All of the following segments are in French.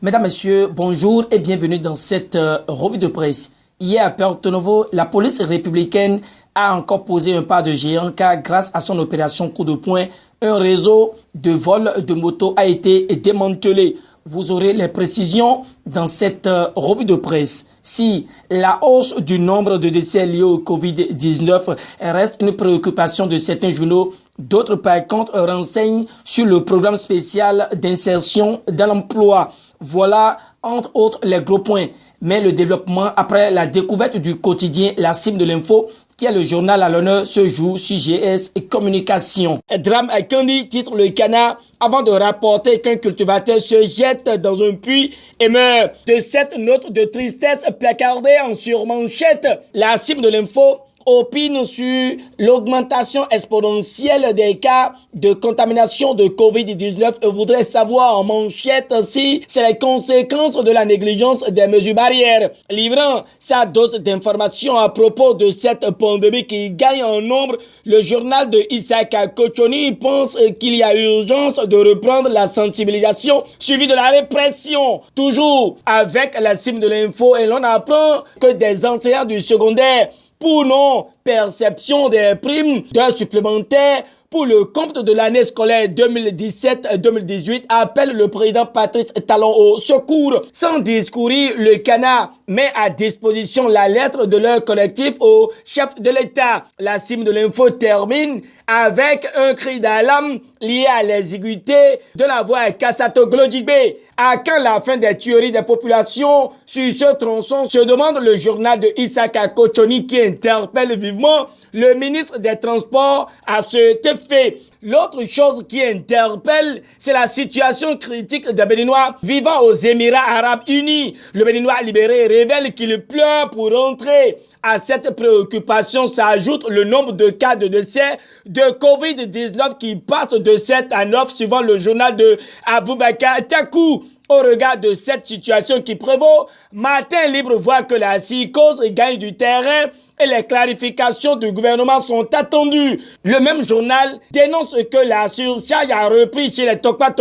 Mesdames, Messieurs, bonjour et bienvenue dans cette revue de presse. Hier à Porto Novo, la police républicaine a encore posé un pas de géant car grâce à son opération coup de poing, un réseau de vols de motos a été démantelé. Vous aurez les précisions dans cette revue de presse. Si la hausse du nombre de décès liés au Covid-19 reste une préoccupation de certains journaux, d'autres par contre renseignent sur le programme spécial d'insertion dans l'emploi. Voilà, entre autres, les gros points. Mais le développement après la découverte du quotidien La Cime de l'Info, qui est le journal à l'honneur ce jour sur GS et Communication. Drame à Kandi, titre Le Canard, avant de rapporter qu'un cultivateur se jette dans un puits et meurt. De cette note de tristesse placardée en surmanchette, La Cime de l'Info opine sur l'augmentation exponentielle des cas de contamination de Covid-19 et voudrait savoir en manchette si c'est les conséquences de la négligence des mesures barrières. Livrant sa dose d'informations à propos de cette pandémie qui gagne en nombre, le journal de Isaka Kochoni pense qu'il y a urgence de reprendre la sensibilisation suivie de la répression. Toujours avec La Cime de l'Info, et l'on apprend que des enseignants du secondaire pour non-perception des primes d'heures supplémentaires pour le compte de l'année scolaire 2017-2018 appelle le président Patrice Talon au secours. Sans discourir, le Canard met à disposition la lettre de leur collectif au chef de l'État. La Cime de l'Info termine avec un cri d'alarme lié à l'exiguïté de la voie Kassato-Glodjigbe. À quand la fin des tueries des populations sur ce tronçon, se demande le journal de Isaka Kochoni qui interpelle vivement le ministre des Transports à cet effet. L'autre chose qui interpelle, c'est la situation critique des Béninois vivant aux Émirats Arabes Unis. Le Béninois libéré révèle qu'il pleure pour rentrer. À cette préoccupation s'ajoute le nombre de cas de décès de Covid-19 qui passe de 7 à 9 suivant le journal de Aboubakar Takou. Au regard de cette situation qui prévaut, Matin Libre voit que la psychose gagne du terrain et les clarifications du gouvernement sont attendues. Le même journal dénonce que la surcharge a repris chez les Tokpa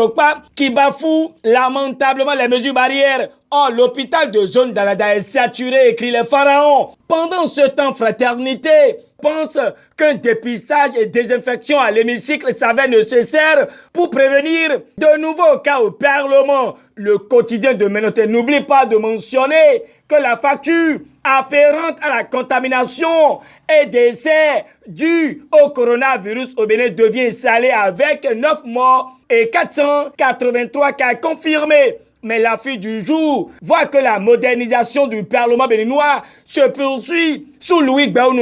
qui bafouent lamentablement les mesures barrières. Or, l'hôpital de zone d'Alada est saturé, écrit les pharaons. Pendant ce temps, Fraternité pense qu'un dépistage et désinfection à l'hémicycle s'avère nécessaire pour prévenir de nouveaux cas au Parlement. Le quotidien de Ménoté n'oublie pas de mentionner que la facture afférente à la contamination et décès dus au coronavirus au Bénin devient salée avec 9 morts et 483 cas confirmés. Mais la fille du jour voit que la modernisation du Parlement béninois se poursuit sous Louis Gbagbo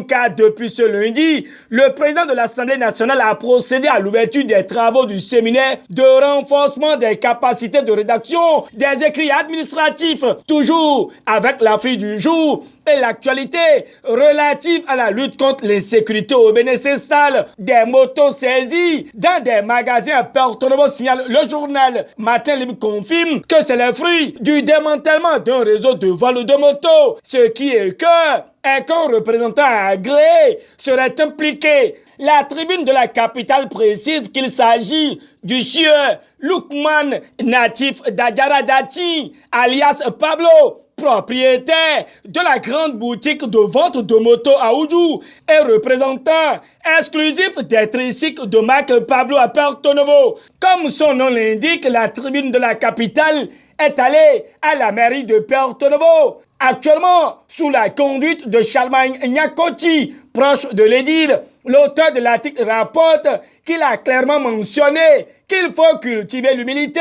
car depuis ce lundi, le président de l'Assemblée nationale a procédé à l'ouverture des travaux du séminaire de renforcement des capacités de rédaction des écrits administratifs, toujours avec la fille du jour. Et l'actualité relative à la lutte contre l'insécurité au Bénin s'installe. Des motos saisies dans des magasins à Porto Novo, signale le journal. Matin Libre confirme que c'est le fruit du démantèlement d'un réseau de vol de motos. Ce qui est qu'un représentant agréé serait impliqué. La tribune de la capitale précise qu'il s'agit du sieur Lukman, natif d'Adjaradati, alias Pablo, propriétaire de la grande boutique de vente de motos à Oudou et représentant exclusif des tricycles de marque Pablo à Porto Novo. Comme son nom l'indique, la tribune de la capitale est allée à la mairie de Porto Novo, actuellement sous la conduite de Charlemagne Nyakoti, proche de l'édile. L'auteur de l'article rapporte qu'il a clairement mentionné qu'il faut cultiver l'humilité,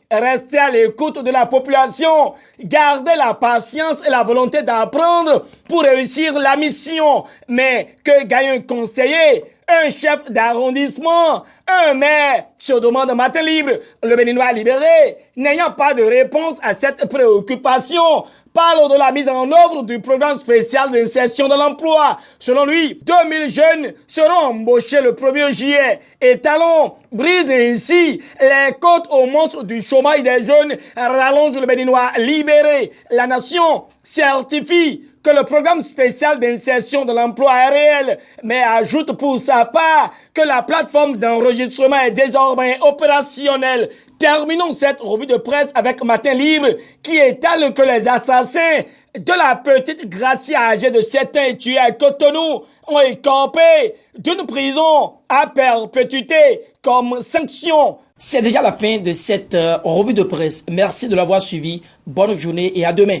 rester à l'écoute de la population, garder la patience et la volonté d'apprendre pour réussir la mission. Mais que gagne un conseiller, un chef d'arrondissement, un maire, se demande Matin Libre. Le Béninois libéré, n'ayant pas de réponse à cette préoccupation, parle de la mise en œuvre du programme spécial d'insertion dans l'emploi. Selon lui, 2000 jeunes seront embauchés le 1er juillet. Et Talon brise ainsi les côtes au monstre du chômage des jeunes, rallonge le Béninois libéré. La nation certifie que le programme spécial d'insertion de l'emploi est réel, mais ajoute pour sa part que la plateforme d'enregistrement est désormais opérationnelle. Terminons cette revue de presse avec Matin Libre qui étale que les assassins de la petite Gracia âgée de 7 ans et tuée à Cotonou ont écopé d'une prison à perpétuité comme sanction. C'est déjà la fin de cette revue de presse. Merci de l'avoir suivi. Bonne journée et à demain.